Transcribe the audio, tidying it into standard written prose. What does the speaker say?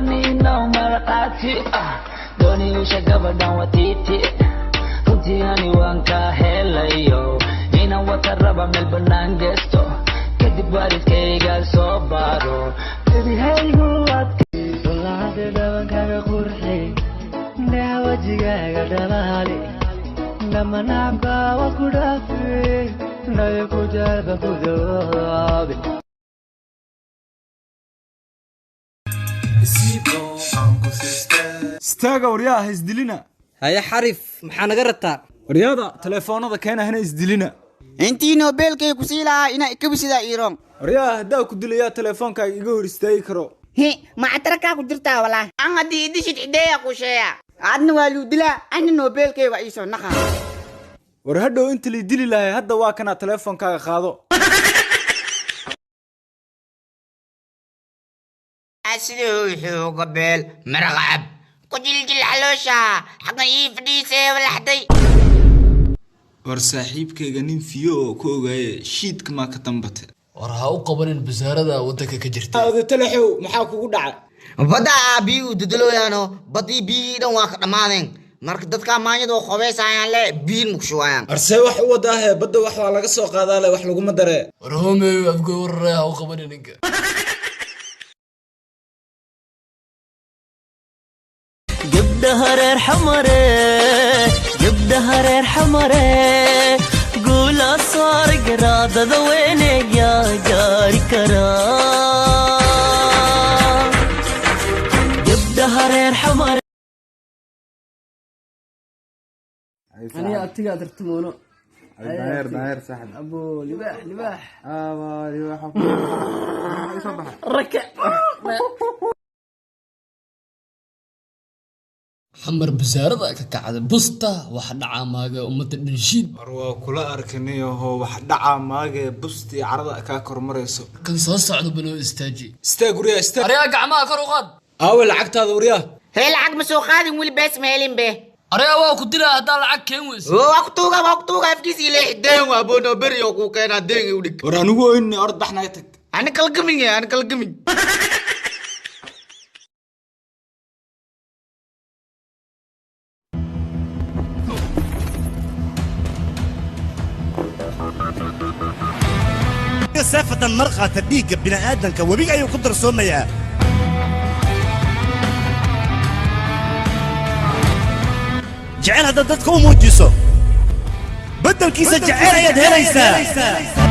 nino maraqati doni usha gabadhan watiti runtii ani waan ka helayo inaan wata raba meel banaan geesto kadib waalidkayga soo baaro bebihaygu adkaysolahade dhabankaaga qurxi indhaha wajigaaga dhalaali dhamanacba waa ku dhaafe naya ku jaarba ku dawaabe استاغا ورياه ازدلنا هيا حرف maxaa naga rabtaa ورياضة تليفونada keena hana isdilina intii Nobelkay ku siilaa ina ikabisida Iran ورياه hadaa ku dilaya telefonkaaga iga hor istaagi karo ma atarka ku jirtaa walaa aan hadii dishid ideeya ku sheeya adna walu dila an Nobelkay waa iso naqa war hadhow inta li dili lahay hadda waa kana telefonkaaga qaado أسلوه قبل مرغب قجل علوشة حقا يفديسي ولا حدي war saaxiibkayga nin fiyo oo ku ogaayay shiidka ma ka tambate war ha u qabanin basaarada wadanka ka jirta aad talaxow maxaa kugu dhacay bada biyu dudulooyano badi biidan waa ka dhamaadeen marka dadka maanyada oo qobeysayaan le biin mukshuwayaan arsay wax u wadaahay badda wax waa laga soo qaadaa le wax lagu ma daree war homeeyo afgo warray ha u qabanin ninka جبدها حمرة جبدها حمرة قول صار قراد ذوين يا جاري كرا جبدها حمرة أنا أتيجا ترتمونه داير صاحب أبو لباح لباح ركع xamar basaarada ka kacday busta wax dhaca maaga umada dhinshiid war waa kula arkanay oo wax dhaca maaga busti carada ka kormareyso kan soo socdo bano istaaji istaag wariyaa istaag ariga gacmaha kor u qaad aawe lacagtaada wariyaa هي العق مسو قادم ويل بس مهلين به ariga waa ku dilaa hadaa lacag keen weys وقتوغا افكيسي ليه دين وابونو بريو كو كينا دين ودك war anigu in orod baxnaa tag انا كلقمي سافة مرقة تديك بني آدم كوبيك أيو قدر سوميا جعل هذا دتكم موجسو بدل كيس جعل يد هليسا